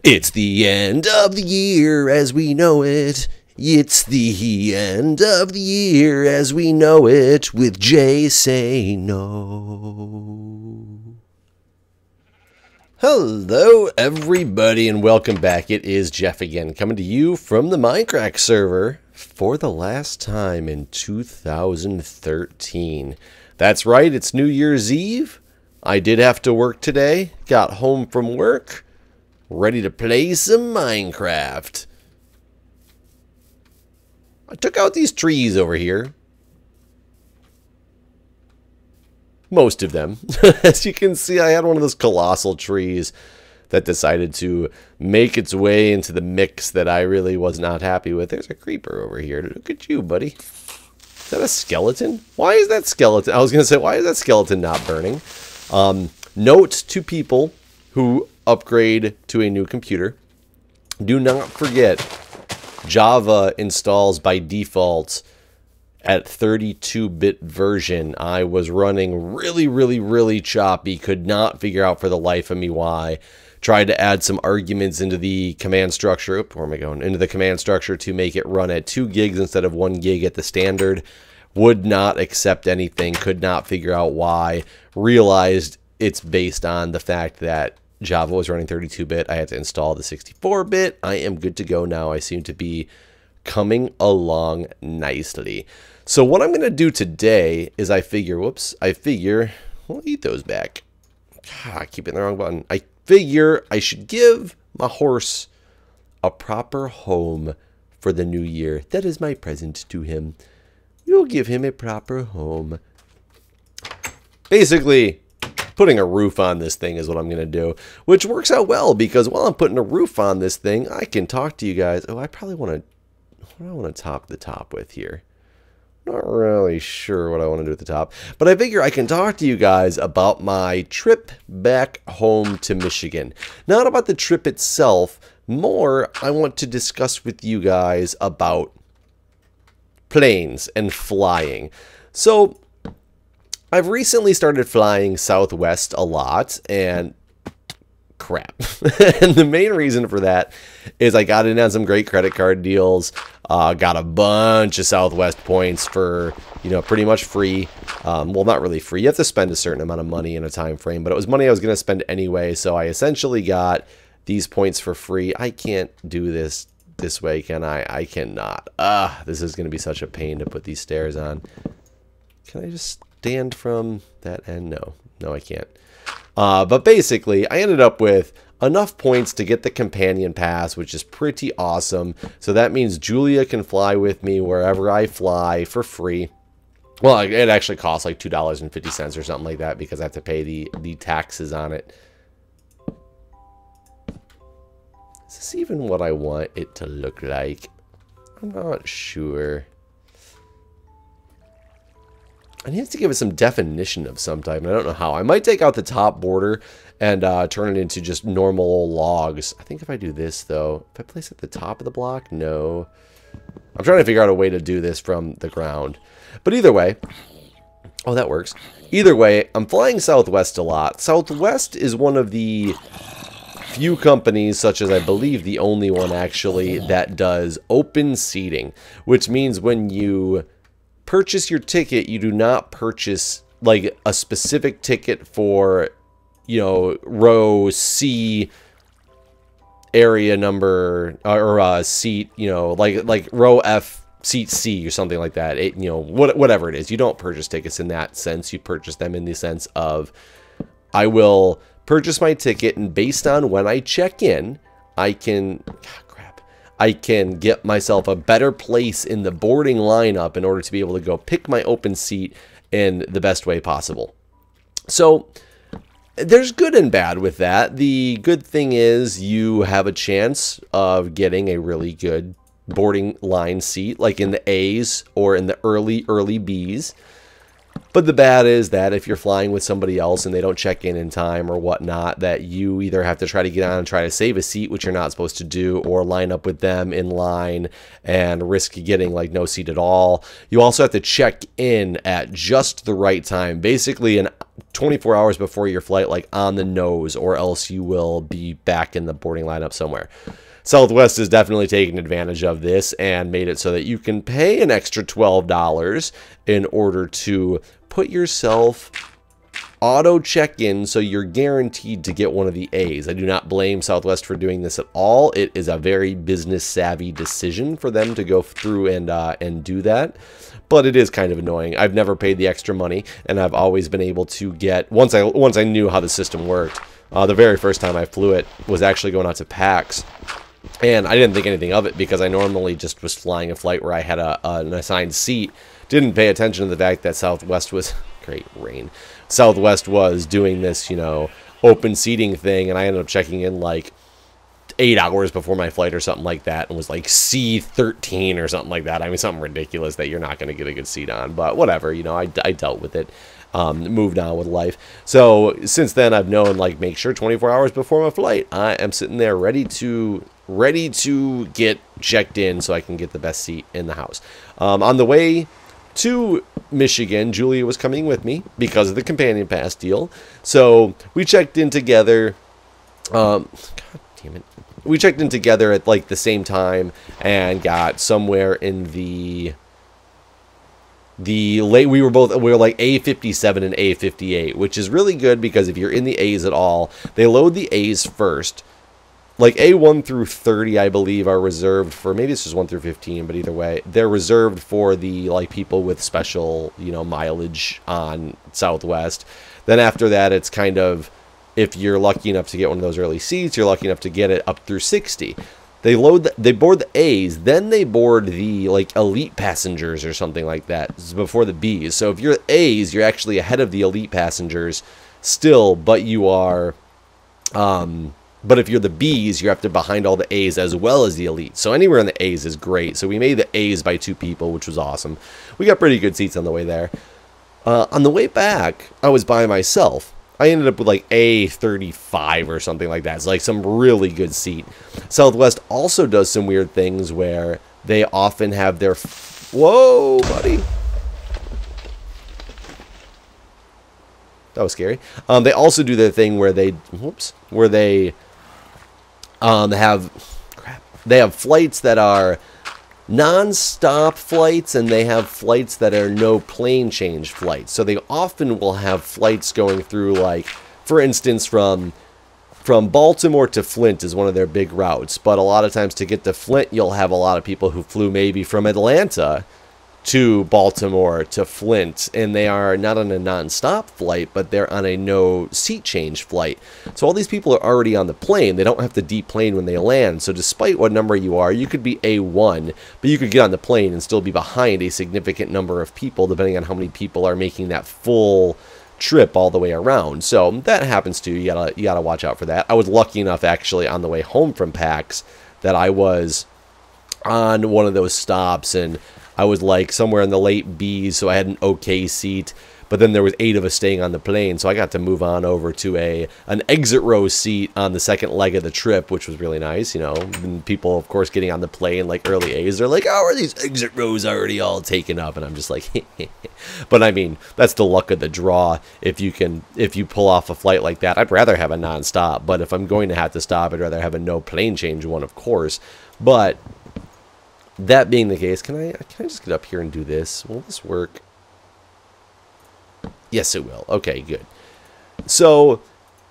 It's the end of the year as we know it. It's the end of the year as we know it with Jay Say No. Hello everybody and welcome back. It is Jeff again coming to you from the Mindcrack server for the last time in 2013. That's right, it's New Year's Eve. I did have to work today, got home from work, ready to play some Minecraft. I took out these trees over here. Most of them. As you can see, I had one of those colossal trees that decided to make its way into the mix that I really was not happy with. There's a creeper over here. Look at you, buddy. Is that a skeleton? Why is that skeleton? I was going to say, why is that skeleton not burning? Note to people who upgrade to a new computer. Do not forget, Java installs by default at 32-bit version. I was running really choppy, could not figure out for the life of me why. Tried to add some arguments into the command structure. Where am I going? Into the command structure to make it run at 2 gigs instead of 1 gig at the standard. Would not accept anything, could not figure out why. Realized it's based on the fact that Java was running 32-bit. I had to install the 64-bit. I am good to go now. I seem to be coming along nicely. So what I'm going to do today is I figure, we'll eat those back. God, I keep hitting the wrong button. I figure I should give my horse a proper home for the new year. That is my present to him. You'll give him a proper home. Basically, putting a roof on this thing is what I'm going to do, which works out well because while I'm putting a roof on this thing, I can talk to you guys. Oh, I probably want to, what do I want to top the top with here? Not really sure what I want to do at the top, but I figure I can talk to you guys about my trip back home to Michigan. Not about the trip itself, more I want to discuss with you guys about planes and flying. So I've recently started flying Southwest a lot, and crap. And the main reason for that is I got in on some great credit card deals, got a bunch of Southwest points for, you know, pretty much free. Well, not really free. You have to spend a certain amount of money in a time frame, but it was money I was going to spend anyway, so I essentially got these points for free. I can't do this way, can I? I cannot. This is going to be such a pain to put these stairs on. Can I just stand from that end? No, I can't. But basically, I ended up with enough points to get the companion pass, which is pretty awesome. So that means Julia can fly with me wherever I fly for free. Well, it actually costs like $2.50 or something like that because I have to pay the taxes on it. Is this even what I want it to look like? I'm not sure. I need to give it some definition of some type, and I don't know how. I might take out the top border and turn it into just normal logs. I think if I do this, though, if I place it at the top of the block, no. I'm trying to figure out a way to do this from the ground. But either way, oh, that works. Either way, I'm flying Southwest a lot. Southwest is one of the few companies, such as I believe the only one actually, that does open seating, which means when you purchase your ticket, you do not purchase like a specific ticket for, you know, row C area number or seat, you know, like row F seat C or something like that. You know, whatever it is. You don't purchase tickets in that sense. You purchase them in the sense of I will purchase my ticket, and based on when I check in, I can get myself a better place in the boarding lineup in order to be able to go pick my open seat in the best way possible. So there's good and bad with that. The good thing is you have a chance of getting a really good boarding line seat, like in the A's or in the early B's. But the bad is that if you're flying with somebody else and they don't check in time or whatnot, that you either have to try to get on and try to save a seat, which you're not supposed to do, or line up with them in line and risk getting like no seat at all. You also have to check in at just the right time, basically 24 hours before your flight, like on the nose, or else you will be back in the boarding lineup somewhere. Southwest has definitely taken advantage of this and made it so that you can pay an extra $12 in order to put yourself auto check-in, so you're guaranteed to get one of the A's. I do not blame Southwest for doing this at all. It is a very business savvy decision for them to go through and do that. But it is kind of annoying. I've never paid the extra money, and I've always been able to get, once I knew how the system worked. The very first time I flew it was actually going out to PAX. And I didn't think anything of it because I normally just was flying a flight where I had an assigned seat. Didn't pay attention to the fact that Southwest was great rain. Southwest was doing this, you know, open seating thing, and I ended up checking in like 8 hours before my flight or something like that, and was like C13 or something like that. I mean, something ridiculous that you're not going to get a good seat on, but whatever, you know, I dealt with it. Moved on with life. So since then, I've known, like, make sure 24 hours before my flight, I am sitting there ready to get checked in so I can get the best seat in the house. On the way to Michigan, Julia was coming with me because of the companion pass deal. So we checked in together. God damn it. We checked in together at like the same time and got somewhere in the late, we were like A57 and A58, which is really good because if you're in the A's at all, they load the A's first. Like A1 through 30, I believe, are reserved for, maybe it's just 1 through 15, but either way, they're reserved for the, like, people with special, you know, mileage on Southwest. Then after that, it's kind of, if you're lucky enough to get one of those early seats, you're lucky enough to get it up through 60. They board the A's, then they board the, like, elite passengers or something like that. This is before the B's. So if you're A's, you're actually ahead of the elite passengers still, but you are, but if you're the B's, you're up to behind all the A's as well as the elite. So anywhere in the A's is great. So we made the A's by 2 people, which was awesome. We got pretty good seats on the way there. On the way back, I was by myself. I ended up with like A35 or something like that. It's like some really good seat. Southwest also does some weird things where they often have their... Whoa, buddy. That was scary. They also do their thing where they... Whoops. Where they... They have flights that are non-stop flights, and they have flights that are no plane change flights. So they often will have flights going through, like, for instance, from Baltimore to Flint is one of their big routes. But a lot of times to get to Flint, you'll have a lot of people who flew maybe from Atlanta to Baltimore to Flint, and they are not on a non-stop flight, but they're on a no seat change flight. So all these people are already on the plane. They don't have to deplane when they land. So despite what number you are, you could be A1, but you could get on the plane and still be behind a significant number of people, depending on how many people are making that full trip all the way around. So that happens too. You gotta watch out for that. I was lucky enough, actually, on the way home from PAX, that I was on one of those stops, and I was like somewhere in the late B's, so I had an okay seat. But then there was 8 of us staying on the plane, so I got to move on over to an exit row seat on the second leg of the trip, which was really nice, you know. And people, of course, getting on the plane, like early A's, they're like, "Oh, are these exit rows already all taken up?" And I'm just like, But I mean, that's the luck of the draw. If you pull off a flight like that, I'd rather have a non-stop. But if I'm going to have to stop, I'd rather have a no plane change one, of course. But that being the case, can I just get up here and do this? Will this work? Yes, it will. Okay, good. So,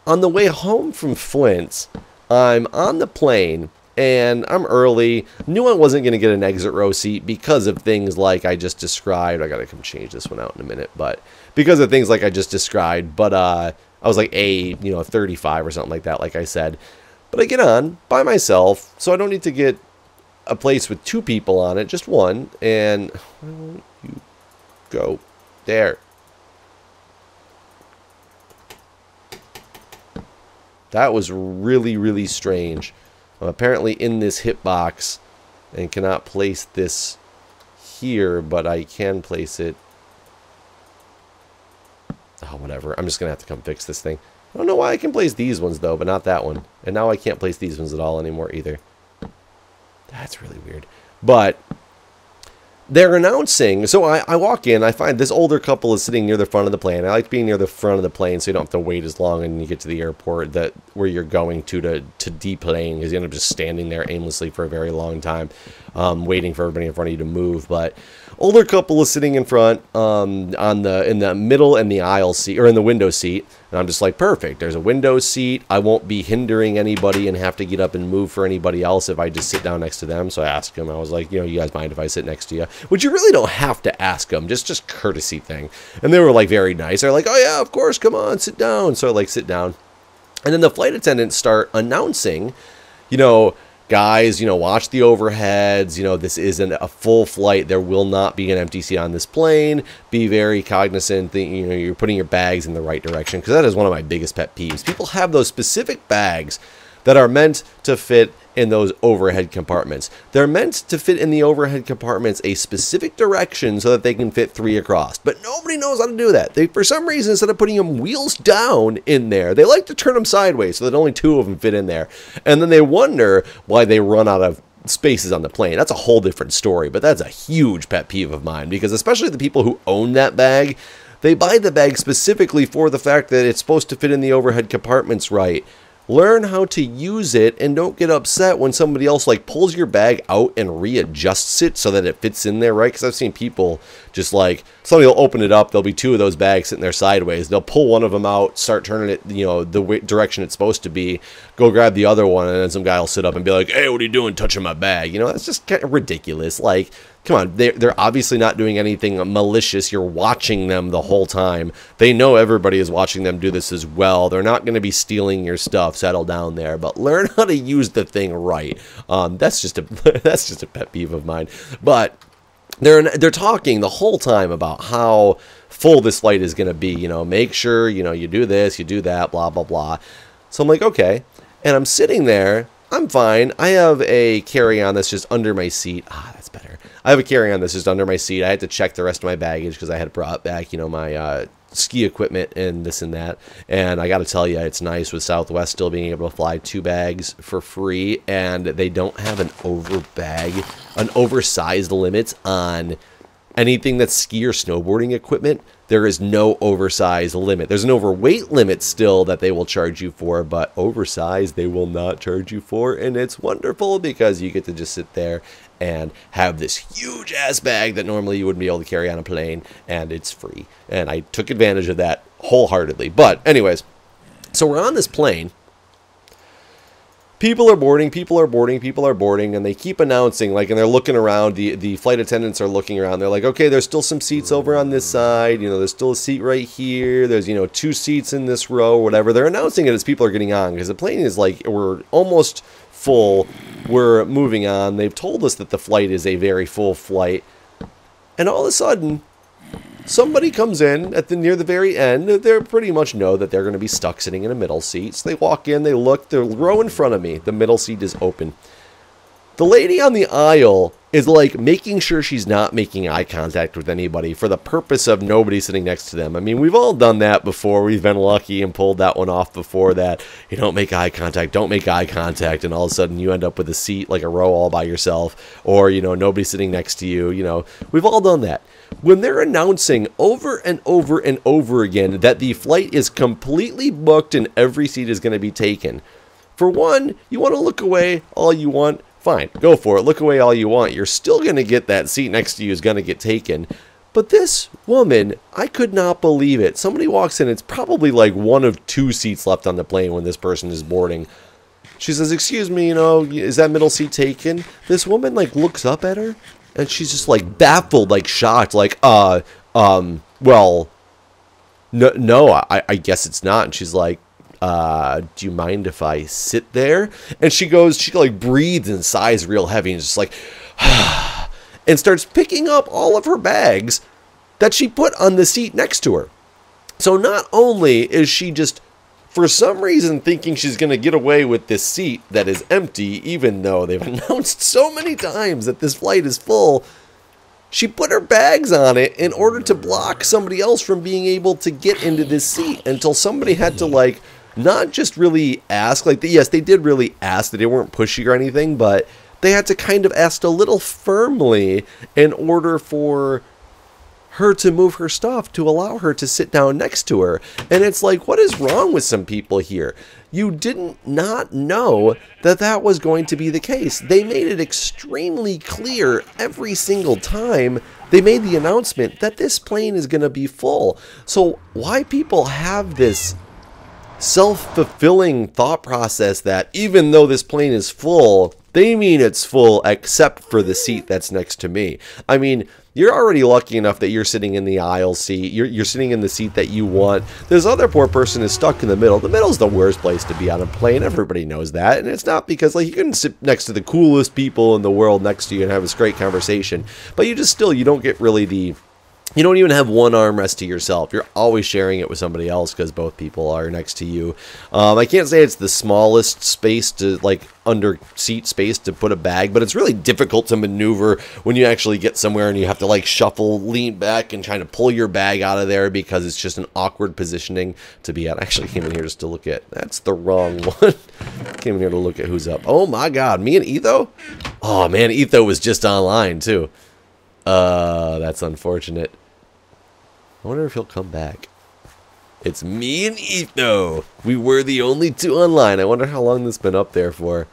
on the way home from Flint, I'm on the plane, and I'm early. Knew I wasn't going to get an exit row seat because of things like I just described. I got to come change this one out in a minute, but because of things like I just described. But I was like 35 or something like that, like I said. But I get on by myself, so I don't need to get a place with 2 people on it, just one. And why won't you go there? That was really, really strange. I'm apparently in this hitbox and cannot place this here, but I can place it. Oh, whatever. I'm just going to have to come fix this thing. I don't know why I can place these ones, though, but not that one. And now I can't place these ones at all anymore, either. That's really weird. But they're announcing, so I walk in, I find this older couple is sitting near the front of the plane. I like being near the front of the plane so you don't have to wait as long and you get to the airport where you're going to deplane, because you end up just standing there aimlessly for a very long time, waiting for everybody in front of you to move. But older couple is sitting in front, in the middle and the aisle seat, or in the window seat, and I'm just like, perfect, there's a window seat, I won't be hindering anybody and have to get up and move for anybody else if I just sit down next to them. So I asked him, I was like, you guys mind if I sit next to you? Which you really don't have to ask them, just courtesy thing. And they were like very nice. They're like, oh yeah, of course, come on, sit down. So I like sit down, and then the flight attendants start announcing, guys, watch the overheads. This isn't a full flight. There will not be an empty seat on this plane. Be very cognizant that, you're putting your bags in the right direction, because that is one of my biggest pet peeves. People have those specific bags that are meant to fit in those overhead compartments. They're meant to fit in the overhead compartments a specific direction so that they can fit 3 across. But nobody knows how to do that. They, for some reason, instead of putting them wheels down in there, they like to turn them sideways so that only 2 of them fit in there. And then they wonder why they run out of spaces on the plane. That's a whole different story, but that's a huge pet peeve of mine, because especially the people who own that bag, they buy the bag specifically for the fact that it's supposed to fit in the overhead compartments right. Learn how to use it, and don't get upset when somebody else pulls your bag out and readjusts it so that it fits in there, right? Because I've seen people just somebody will open it up, there'll be 2 of those bags sitting there sideways, they'll pull one of them out, start turning it, the direction it's supposed to be, go grab the other one, and then some guy will sit up and be like, hey, what are you doing touching my bag? That's just kind of ridiculous. Come on, they're obviously not doing anything malicious. You're watching them the whole time. They know everybody is watching them do this as well. They're not going to be stealing your stuff. Settle down there, but learn how to use the thing right. That's just a pet peeve of mine. But they're talking the whole time about how full this flight is going to be. Make sure you do this, you do that, blah blah blah. So I'm like, okay, and I'm sitting there. I'm fine. I have a carry-on that's just under my seat. That's better. I have a carry-on that's just under my seat. I had to check the rest of my baggage because I had brought back, my ski equipment and this and that. And I got to tell you, it's nice with Southwest still being able to fly 2 bags for free, and they don't have an oversized limit on anything that's ski or snowboarding equipment. There is no oversized limit. There's an overweight limit still that they will charge you for, but oversized they will not charge you for. And it's wonderful because you get to just sit there and have this huge ass bag that normally you wouldn't be able to carry on a plane, and it's free. And I took advantage of that wholeheartedly. But anyways, so we're on this plane. People are boarding, and they keep announcing, and they're looking around, the flight attendants are looking around, they're like, okay, there's still some seats over on this side, there's still a seat right here, there's, 2 seats in this row, whatever. They're announcing it as people are getting on, because the plane is we're almost full, we're moving on, they've told us that the flight is a very full flight, and all of a sudden, somebody comes in near the very end. They pretty much know that they're going to be stuck sitting in a middle seat. So they walk in, they look, the row in front of me, the middle seat is open. The lady on the aisle is making sure she's not making eye contact with anybody for the purpose of nobody sitting next to them. I mean, we've all done that before. We've been lucky and pulled that one off before, that you don't make eye contact, and all of a sudden you end up with a seat, a row all by yourself, or, nobody sitting next to you. We've all done that. When they're announcing over and over and over again that the flight is completely booked and every seat is going to be taken, for one, you want to look away all you want. Fine, go for it. Look away all you want. You're still going to get that seat next to you is going to get taken. But this woman, I could not believe it. Somebody walks in. It's probably 1 of 2 seats left on the plane when this person is boarding. She says, excuse me, is that middle seat taken? This woman, looks up at her, and she's just, baffled, shocked, well, no, I guess it's not. And she's like, do you mind if I sit there? And she breathes and sighs real heavy and just and starts picking up all of her bags that she put on the seat next to her. So not only is she just, for some reason, thinking she's going to get away with this seat that is empty, even though they've announced so many times that this flight is full, she put her bags on it in order to block somebody else from being able to get into this seat, until somebody had to not just really ask, yes, they did really ask, that they weren't pushy or anything, but they had to kind of ask a little firmly in order for her to move her stuff to allow her to sit down next to her. And it's like, what is wrong with some people here? You didn't not know that that was going to be the case. They made it extremely clear every single time they made the announcement that this plane is going to be full. So why people have this self-fulfilling thought process that even though this plane is full, they mean it's full except for the seat that's next to me. I mean, you're already lucky enough that you're sitting in the aisle seat. You're sitting in the seat that you want. This other poor person is stuck in the middle. The middle's the worst place to be on a plane. Everybody knows that. And it's not because, like, you can sit next to the coolest people in the world next to you and have this great conversation. But you just still, you don't get really the... You don't even have one armrest to yourself. You're always sharing it with somebody else because both people are next to you. I can't say it's the smallest space to, like, under seat space to put a bag, but it's really difficult to maneuver when you actually get somewhere and you have to, like, shuffle, lean back, and try to pull your bag out of there because it's just an awkward positioning to be at. I actually came in here just to look at... That's the wrong one. Came in here to look at who's up. Oh, my God. Me and Etho? Oh, man, Etho was just online, too. That's unfortunate. I wonder if he'll come back. It's me and Etho. We were the only two online. I wonder how long this has been up there for.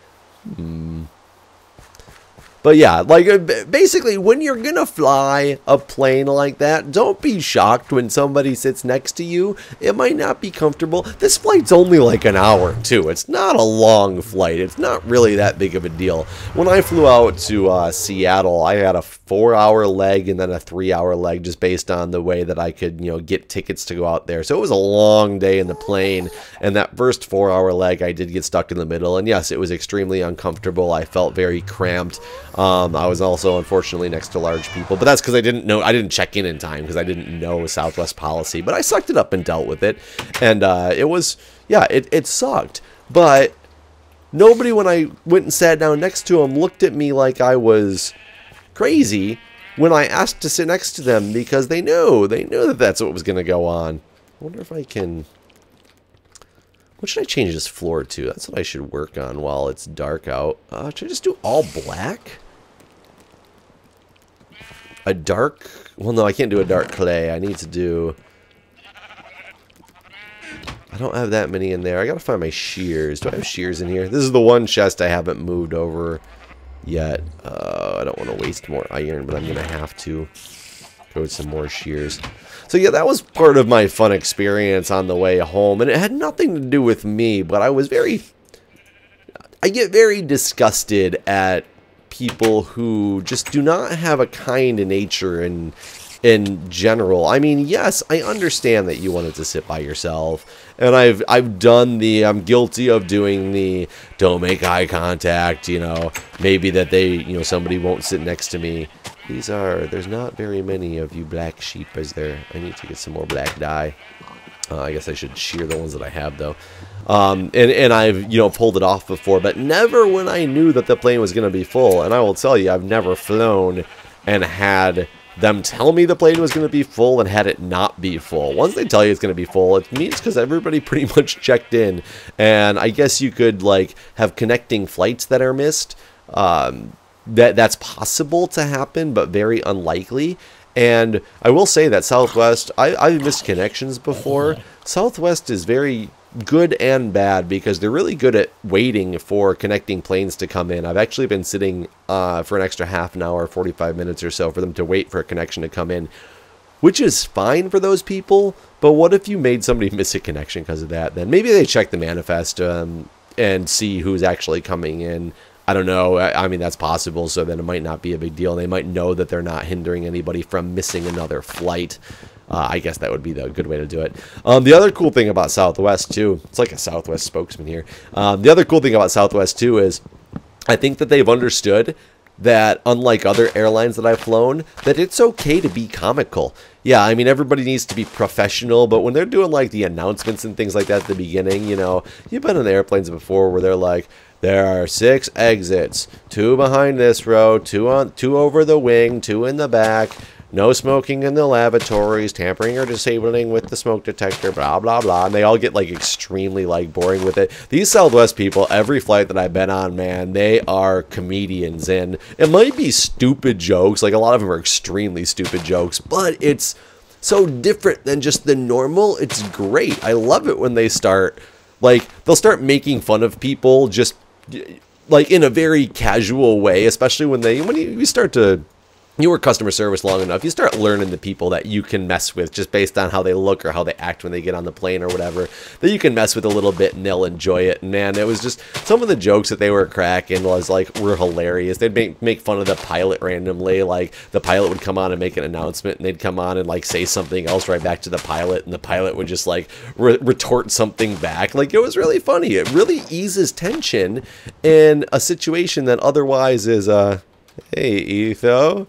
But yeah, like, basically, when you're gonna fly a plane like that, don't be shocked when somebody sits next to you. It might not be comfortable. This flight's only like an hour, too. It's not a long flight. It's not really that big of a deal. When I flew out to Seattle, I had a 4-hour leg and then a 3-hour leg just based on the way that I could, you know, get tickets to go out there. So it was a long day in the plane, and that first 4-hour leg, I did get stuck in the middle, and yes, it was extremely uncomfortable. I felt very cramped. I was also, unfortunately, next to large people, but that's because I didn't check in time because I didn't know Southwest policy, but I sucked it up and dealt with it, and it was, yeah, it sucked, but nobody, when I went and sat down next to them, looked at me like I was crazy when I asked to sit next to them because they knew that that's what was going to go on. I wonder if I can... What should I change this floor to? That's what I should work on while it's dark out. Should I just do all black? A dark... Well, no, I can't do a dark clay. I need to do... I don't have that many in there. I gotta find my shears. Do I have shears in here? This is the one chest I haven't moved over yet. I don't want to waste more iron, but I'm gonna have to go with some more shears. So yeah, that was part of my fun experience on the way home, and it had nothing to do with me, but I get very disgusted at people who just do not have a kind nature in general. I mean, yes, I understand that you wanted to sit by yourself, and I'm guilty of doing the don't make eye contact, you know, maybe that somebody won't sit next to me. There's not very many of you black sheep, is there? I need to get some more black dye. I guess I should shear the ones that I have, though. And I've, pulled it off before, but never when I knew that the plane was going to be full. And I will tell you, I've never flown and had them tell me the plane was going to be full and had it not be full. Once they tell you it's going to be full, it means because everybody pretty much checked in. And I guess you could, like, have connecting flights that are missed. That's possible to happen, but very unlikely. And I will say that Southwest, I've missed connections before. Southwest is very good and bad because they're really good at waiting for connecting planes to come in. I've actually been sitting for an extra half an hour, 45 minutes or so for them to wait for a connection to come in, which is fine for those people. But what if you made somebody miss a connection because of that? Then maybe they check the manifest and see who's actually coming in. I don't know. I mean, that's possible, so then it might not be a big deal. They might know that they're not hindering anybody from missing another flight. I guess that would be the good way to do it. The other cool thing about Southwest, too, it's like a Southwest spokesman here. The other cool thing about Southwest, too, is I think that they've understood that, unlike other airlines that I've flown, that it's okay to be comical. Yeah, I mean, everybody needs to be professional, but when they're doing, like, the announcements and things like that at the beginning, you've been on the airplanes before where they're like, there are 6 exits, 2 behind this row, 2 over the wing, 2 in the back. no smoking in the lavatories, tampering or disabling with the smoke detector, blah, blah, blah. And they all get like extremely like boring with it. These Southwest people, every flight that I've been on, man, they are comedians. And it might be stupid jokes. Like a lot of them are extremely stupid jokes, but it's so different than just the normal. It's great. I love it when they start, like, they'll start making fun of people just like in a very casual way, especially when you start to, you work customer service long enough, you start learning the people that you can mess with just based on how they look or how they act when they get on the plane or whatever, that you can mess with a little bit and they'll enjoy it. And man, it was just, some of the jokes that they were cracking were hilarious. They'd make fun of the pilot randomly. Like the pilot would come on and make an announcement and they'd come on and like say something else right back to the pilot, and the pilot would just like retort something back. Like it was really funny. It really eases tension in a situation that otherwise is, hey, Etho.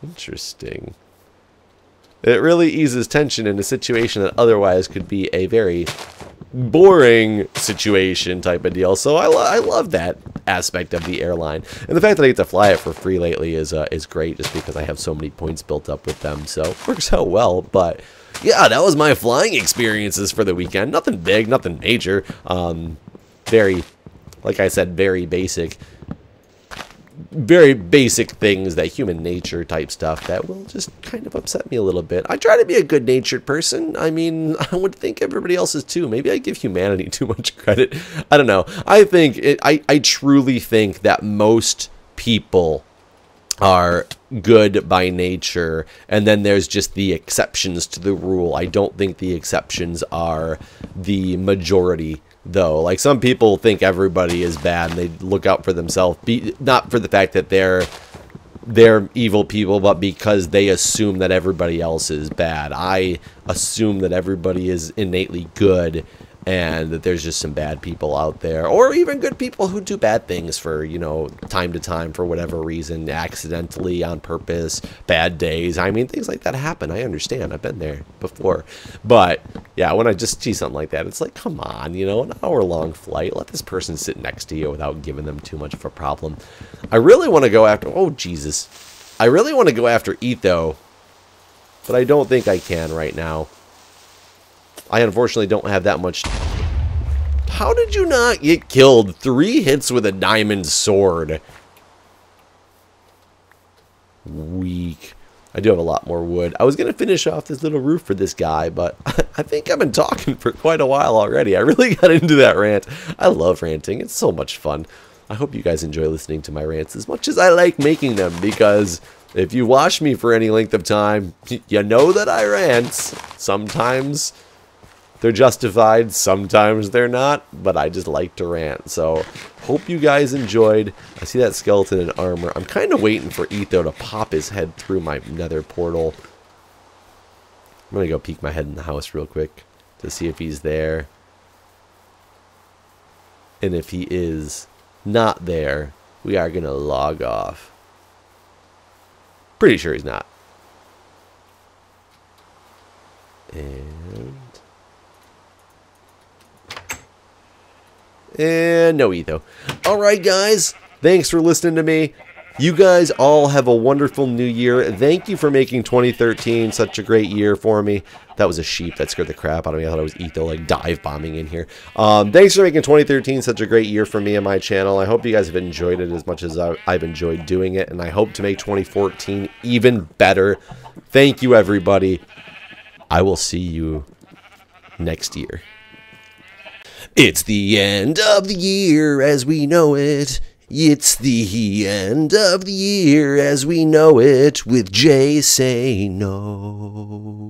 Interesting. It really eases tension in a situation that otherwise could be a very boring situation type of deal. So I love that aspect of the airline. And the fact that I get to fly it for free lately is great, just because I have so many points built up with them. So it works out well. But yeah, that was my flying experiences for the weekend. Nothing big, nothing major. Very, like I said, very basic things, that human nature type stuff that will just kind of upset me a little bit. I try to be a good-natured person. I mean, I would think everybody else is too. Maybe I give humanity too much credit. I don't know. I truly think that most people are good by nature, and then there's just the exceptions to the rule. I don't think the exceptions are the majority, though. Like, some people think everybody is bad and they look out for themselves, not for the fact that they're evil people, but because they assume that everybody else is bad. I assume that everybody is innately good, and that there's just some bad people out there, or even good people who do bad things for, you know, time to time for whatever reason, accidentally, on purpose, bad days. I mean, things like that happen. I understand. I've been there before. But yeah, when I just see something like that, it's like, come on, you know, an hour-long flight. Let this person sit next to you without giving them too much of a problem. I really want to go after, oh, Jesus. I really want to go after Etho, but I don't think I can right now. I unfortunately don't have that much. How did you not get killed? 3 hits with a diamond sword. Weak. I do have a lot more wood. I was going to finish off this little roof for this guy, but I think I've been talking for quite a while already. I really got into that rant. I love ranting. It's so much fun. I hope you guys enjoy listening to my rants as much as I like making them, because if you watch me for any length of time, you know that I rant. Sometimes they're justified, sometimes they're not, but I just like to rant. So, hope you guys enjoyed. I see that skeleton in armor. I'm kind of waiting for Etho to pop his head through my nether portal. I'm going to go peek my head in the house real quick to see if he's there. And if he is not there, we are going to log off. Pretty sure he's not. And no Etho. Alright, guys. Thanks for listening to me. You guys all have a wonderful new year. Thank you for making 2013 such a great year for me. That was a sheep that scared the crap out of me. I thought it was Etho, like, dive bombing in here. Thanks for making 2013 such a great year for me and my channel. I hope you guys have enjoyed it as much as I've enjoyed doing it, and I hope to make 2014 even better. Thank you, everybody. I will see you next year. It's the end of the year as we know it. It's the end of the year as we know it with Jay Say No.